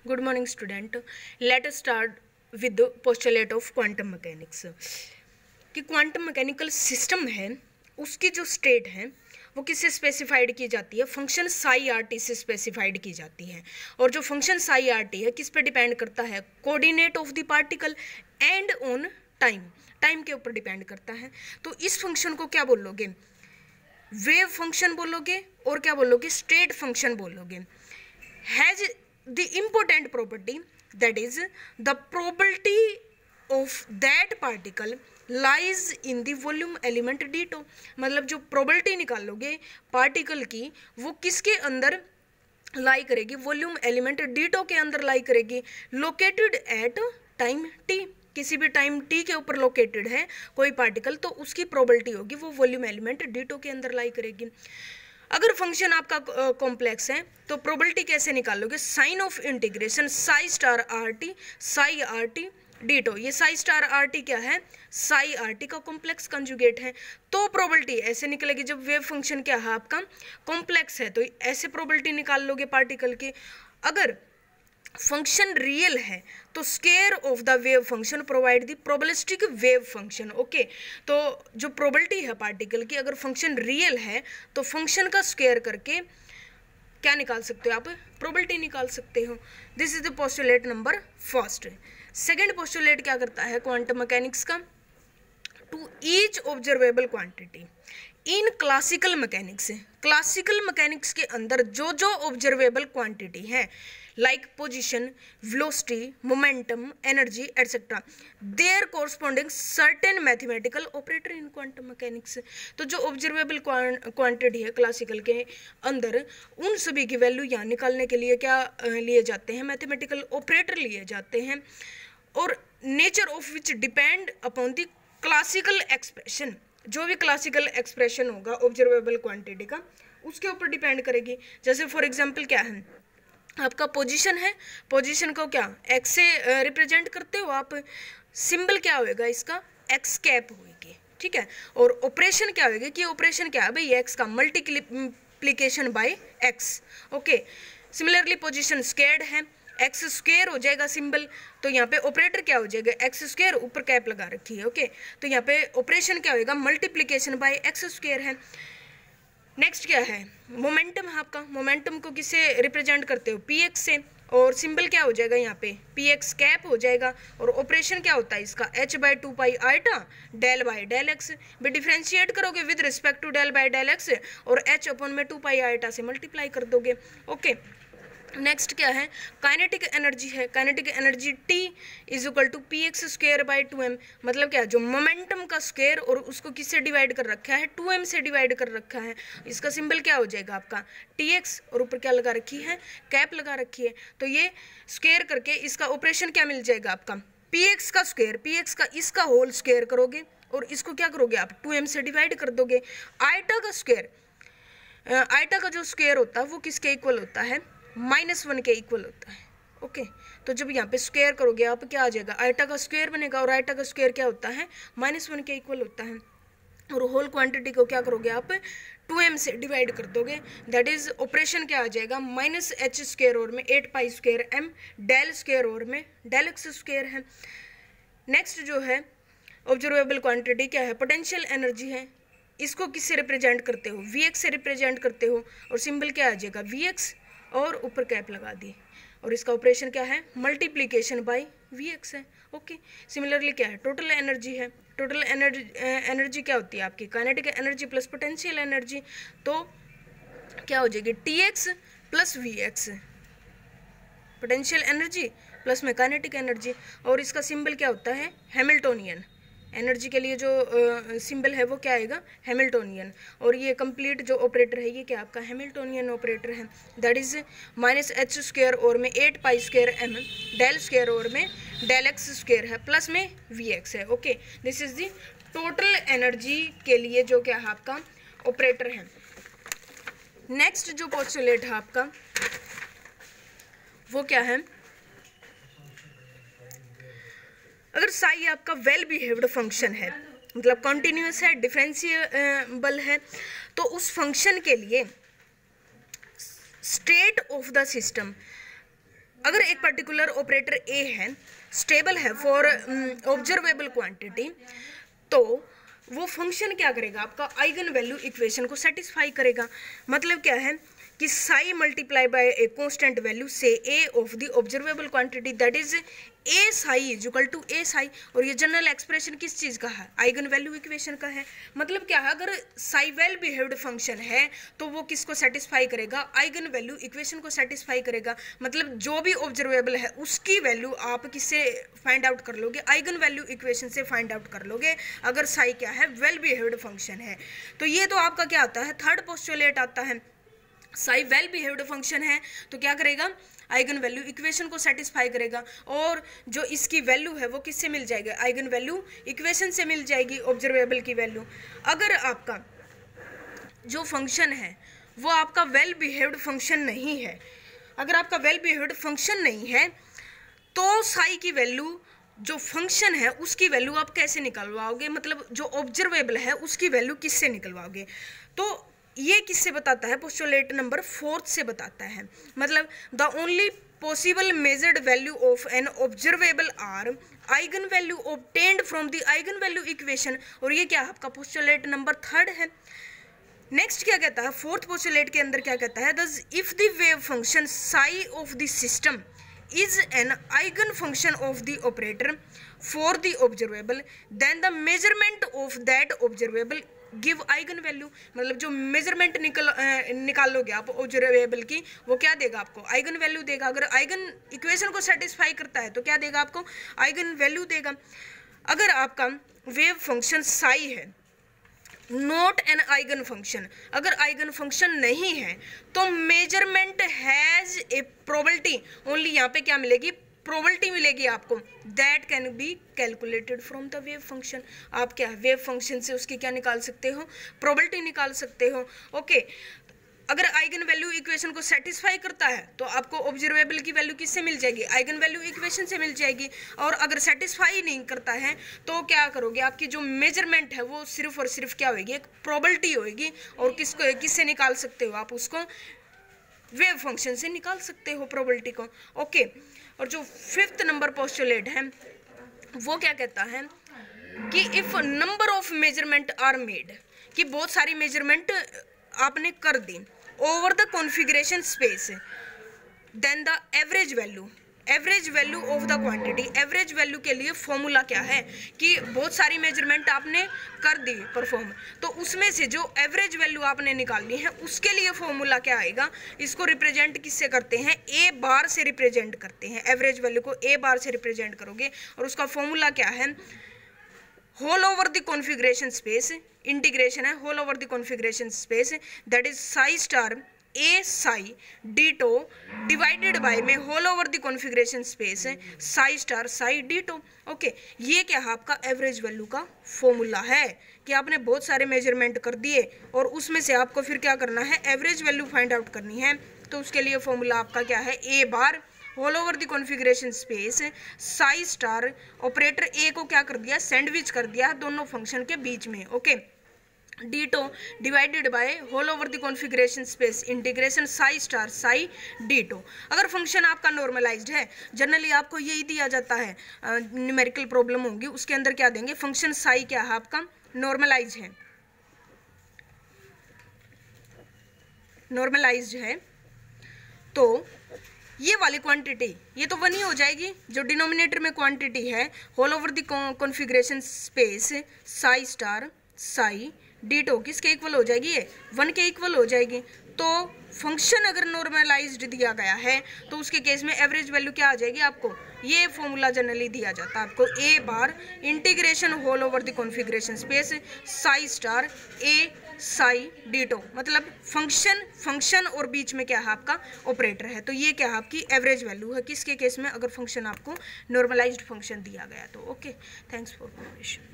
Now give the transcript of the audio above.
Good morning student, let us start with the postulate of quantum mechanics. कि quantum mechanical system है उसकी जो state है वो किससे स्पेसिफाइड की जाती है? फंक्शन साई आर टी से स्पेसिफाइड की जाती है। और जो फंक्शन साई आर टी है किस पे डिपेंड करता है? Coordinate of the particle and on time, time के ऊपर डिपेंड करता है। तो इस फंक्शन को क्या बोलोगे? वेव फंक्शन बोलोगे और क्या बोलोगे? स्टेट फंक्शन बोलोगे। Has the important property, that is the probability of that particle lies in the volume element d2। मतलब जो प्रोबेबिलिटी निकालोगे पार्टिकल की वो किसके अंदर लाई करेगी? वॉल्यूम एलिमेंट d2 के अंदर लाई करेगी, लोकेटेड एट टाइम t। किसी भी टाइम t के ऊपर लोकेटेड है कोई पार्टिकल तो उसकी प्रोबेबिलिटी होगी वो वॉल्यूम एलिमेंट d2 के अंदर लाई करेगी। अगर फंक्शन आपका कॉम्प्लेक्स है तो प्रोबेबिलिटी कैसे निकालोगे? Sign of integration psi star R T psi R T डी2। ये साई स्टार आर टी क्या है? साई आर टी का कॉम्प्लेक्स कंजुगेट है। तो प्रोबेबिलिटी ऐसे निकलेगी, जब वेव फंक्शन क्या है आपका कॉम्प्लेक्स है तो ऐसे प्रोबेबिलिटी निकाल लोगे पार्टिकल की। अगर फंक्शन रियल है तो square of the wave function provide the probabilistic wave function. Okay, तो जो प्रोबेबिलिटी है पार्टिकल की, अगर फंक्शन रियल है तो फंक्शन का स्क्वायर करके क्या निकाल सकते हो आप? प्रोबेबिलिटी निकाल सकते हो। This is the postulate number first. Second postulate क्या करता है क्वांटम मैकेनिक्स का? To each observable quantity in classical mechanics. Classical mechanics के अंदर जो जो ऑब्जर्वेबल क्वांटिटी है like position, velocity, momentum, energy etcetera, there corresponding certain mathematical operator in quantum mechanics. तो जो ऑब्जर्वेबल क्वांटिटी है क्लासिकल के अंदर उन सभी की वैल्यू यहाँ निकालने के लिए क्या लिए जाते हैं? मैथमेटिकल ऑपरेटर लिए जाते हैं। और nature of which depend upon the classical expression. जो भी क्लासिकल एक्सप्रेशन होगा ऑब्जर्वेबल क्वांटिटी का उसके ऊपर डिपेंड करेगी। जैसे फॉर एग्जांपल क्या है आपका पोजीशन है, पोजीशन को क्या एक्स से रिप्रेजेंट करते हो आप? सिंबल क्या होएगा इसका? एक्स कैप होएगी, ठीक है। और ऑपरेशन क्या होएगी कि ऑपरेशन क्या है भाई? एक्स का multiplication bye x. Okay, similarly position squared है, एक्स स्क्वायर हो जाएगा सिंबल, तो यहाँ पे ऑपरेटर क्या हो जाएगा? एक्स स्क्वायर, ऊपर कैप लगा रखी है। ओके, तो यहाँ पे ऑपरेशन क्या होएगा? मल्टीप्लिकेशन बाय एक्स स्क्वायर है। नेक्स्ट क्या है? मोमेंटम है आपका। मोमेंटम को किससे रिप्रेजेंट करते हो? पी एक्स से। और सिंबल क्या हो जाएगा यहाँ पे? पी एक्स कैप हो जाएगा। और ऑपरेशन क्या होता है इसका? H by 2 pi eta del by del x. भी डिफ्रेंशिएट करोगे with respect to del by del x और एच अपॉन में 2 पाई आइटा से मल्टीप्लाई कर दोगे। ओके, नेक्स्ट क्या है? काइनेटिक एनर्जी है। Kinetic energy T is equal to P x square by 2m। मतलब क्या? जो मोमेंटम का स्क्वेयर और उसको किससे डिवाइड कर रखा है? 2m से डिवाइड कर रखा है। इसका सिंबल क्या हो जाएगा आपका? Tx, और ऊपर क्या लगा रखी है? कैप लगा रखी है। तो ये स्क्वेयर करके इसका ऑपरेशन क्या मिल जाएगा आपका? px का स्क्वेयर, px का इसका होल स्क्वेयर करोगे और इसको क्या करोगे आप? 2m से डिवाइड कर दोगे। आइटा का स्क्वेयर, आइटा का जो स्क्वेयर होता है वो किसके इक्वल होता है? -1 के इक्वल होता है। ओके, तो जब यहाँ पे स्क्वायर करोगे आप क्या आ जाएगा? आइटा का स्क्वायर बनेगा और आइटा का स्क्वायर क्या होता है? -1 के इक्वल होता है। और होल क्वांटिटी को क्या करोगे आप? 2m से डिवाइड कर दोगे। दैट इज ऑपरेशन क्या आ जाएगा? -h स्क्वायर और में 8 pi square m del square और में डेल एक्स स्क्वायर है। नेक्स्ट जो है ऑब्जर्वेबल क्वांटिटी क्या है? पोटेंशियल एनर्जी है। इसको किससे रिप्रेजेंट करते हो? Vx से रिप्रेजेंट करते हो और सिंबल क्या आ जाएगा? Vx और ऊपर कैप लगा दी। और इसका ऑपरेशन क्या है? मल्टीप्लिकेशन बाय Vx है। ओके, सिमिलरली क्या है? टोटल एनर्जी है। टोटल एनर्जी क्या होती है आपकी? Kinetic energy plus potential energy. तो क्या हो जाएगी? Tx plus Vx, potential energy plus में काइनेटिक एनर्जी। और इसका सिंबल क्या होता है? हैमिल्टोनियन। एनर्जी के लिए जो सिंबल है वो क्या आएगा? हैमिल्टोनियन। और ये कंप्लीट जो ऑपरेटर है ये क्या आपका? हैमिल्टोनियन ऑपरेटर है। दैट इज -h स्क्वायर और में 8 pi square m del square और में डेल एक्स स्क्वायर है प्लस में Vx है। Okay, this is the total energy के लिए जो क्या है आपका ऑपरेटर है। नेक्स्ट जो पोस्टुलेट है आपका वो क्या है? अगर साई आपका वेल बिहेव्ड फंक्शन है, मतलब कॉन्टिन्यूस है, डिफरेंशिएबल है, तो उस फंक्शन के लिए स्टेट ऑफ द सिस्टम अगर एक पर्टिकुलर ऑपरेटर ए है, स्टेबल है फॉर ऑब्जर्वेबल क्वांटिटी, तो वो फंक्शन क्या करेगा, आपका आइगन वैल्यू इक्वेशन को सेटिस्फाई करेगा। मतलब क्या है कि psi multiply by a constant value से A of the observable quantity, that is A psi is equal to A psi. और ये जनरल एक्सप्रेशन किस चीज़ का है, आइगन वैल्यू इक्वेशन का है। मतलब क्या है, अगर साई वेल बिहेव्ड फंक्शन है तो वो किसको सेटिस्फाई करेगा, आइगन वैल्यू इक्वेशन को सेटिस्फाई करेगा। मतलब जो भी ऑब्जर्वेबल है उसकी वैल्यू आप किससे फाइंड आउट कर लोगे, आइगन वैल्यू इक्वेशन से फाइंड आउट कर लोगे, अगर साई क्या है, वेल बिहेव्ड फंक्शन है। तो ये तो आपका क्या आता है, थर्ड पोस्टुलेट आता है। साई वेल बिहेव्ड फंक्शन है तो क्या करेगा, आइगन वैल्यू इक्वेशन को सेटिस्फाई करेगा। और जो इसकी वैल्यू है वो किससे मिल जाएगी, आइगन वैल्यू इक्वेशन से मिल जाएगी, ऑब्जर्वेबल की वैल्यू। अगर आपका जो फंक्शन है वो आपका वेल बिहेव्ड फंक्शन नहीं है, अगर आपका वेल बिहेव्ड फंक्शन नहीं है तो साई की वैल्यू, जो फंक्शन है उसकी वैल्यू आप कैसे निकलवाओगे, मतलब जो ऑब्जर्वेबल है उसकी वैल्यू किससे निकलवाओगे। तो ये किससे बताता है, पोस्टुलेट नंबर 4 से बताता है। मतलब the only possible measured value of an observable are eigen value obtained from the eigen value equation. और ये क्या है, आपका पोस्टुलेट नंबर 3 है। नेक्स्ट क्या कहता है, फोर्थ पोस्टुलेट के अंदर क्या कहता है, दस if the wave function sigh of the system is an eigen function of the operator for the observable, then the measurement of that observable give eigen value। मतलब जो मेजरमेंट निकालोगे आप ऑब्जर्वेबल की, वो क्या देगा आपको, आइगन वैल्यू देगा। अगर आइगन इक्वेशन को सेटिस्फाई करता है तो क्या देगा आपको, आइगन वैल्यू देगा। अगर आपका वेव फंक्शन साई है, नॉट एन आइगन फंक्शन, अगर आइगन फंक्शन नहीं है तो measurement has a probability, only यहाँ पे क्या मिलेगी, प्रोबेबिलिटी मिलेगी आपको, that can be calculated from the wave function. आप क्या वेव फंक्शन से उसकी क्या निकाल सकते हो, प्रोबेबिलिटी निकाल सकते हो। ओके, अगर आइगन वैल्यू इक्वेशन को सेटिस्फाई करता है तो आपको ऑब्जर्वेबल की वैल्यू किससे मिल जाएगी, आइगन वैल्यू इक्वेशन से मिल जाएगी। और अगर सेटिस्फाई नहीं करता है तो क्या करोगे, आपकी जो मेजरमेंट है वो सिर्फ और सिर्फ क्या होगी, एक प्रोबेबिलिटी होगी। और किससे निकाल सकते हो आप उसको, वेव फंक्शन से निकाल सकते हो प्रोबेबिलिटी को। ओके, और जो 5th नंबर पोस्टुलेट है वो क्या कहता है कि if number of measurement are made, कि बहुत सारी मेजरमेंट आपने कर दी over the configuration space, then the average value of the quantity. Average value के लिए फॉर्मूला क्या है कि बहुत सारी मेजरमेंट आपने कर दी परफॉर्म, तो उसमें से जो एवरेज वैल्यू आपने निकालनी है उसके लिए फॉर्मूला क्या आएगा, इसको रिप्रेजेंट किससे करते हैं, ए बार से रिप्रेजेंट करते हैं। एवरेज वैल्यू को ए बार से रिप्रेजेंट करोगे और उसका फॉर्मूला क्या है, whole over the configuration space, integration है whole over the configuration space, that is psi star A psi d tau divided by में whole over the configuration space psi star psi d tau. Okay, ये क्या है, आपका average value का formula है कि आपने बहुत सारे मेजरमेंट कर दिए और उसमें से आपको फिर क्या करना है, एवरेज वैल्यू फाइंड आउट करनी है। तो उसके लिए फॉर्मूला आपका क्या है, A bar whole over the configuration space psi star, operator A को क्या कर दिया, सैंडविच कर दिया दोनों फंक्शन के बीच में। Okay, ditto divided by whole over the configuration space integration psi star psi ditto. अगर फंक्शन आपका नॉर्मलाइज्ड है, जनरली आपको यही दिया जाता है, न्यूमेरिकल प्रॉब्लम होगी उसके अंदर क्या देंगे, फंक्शन साई क्या है आपका, नॉर्मलाइज्ड है, नॉर्मलाइज्ड है, तो ये वाली क्वांटिटी ये तो 1 ही हो जाएगी, जो डिनोमिनेटर में क्वांटिटी है whole over the configuration space psi star psi ditto किसके इक्वल हो जाएगी, ये 1 के इक्वल हो जाएगी। तो फंक्शन अगर नॉर्मलाइज्ड दिया गया है तो उसके केस में एवरेज वैल्यू क्या आ जाएगी आपको, ये फॉर्मूला जनरली दिया जाता है आपको, A bar integration whole over the configuration space psi star A psi d tau, मतलब फंक्शन और बीच में क्या है आपका ऑपरेटर है। तो ये क्या है आपकी एवरेज वैल्यू है किसके केस में, अगर फंक्शन आपको नॉर्मलाइज्ड फंक्शन दिया गया तो। Okay, thanks for cooperation.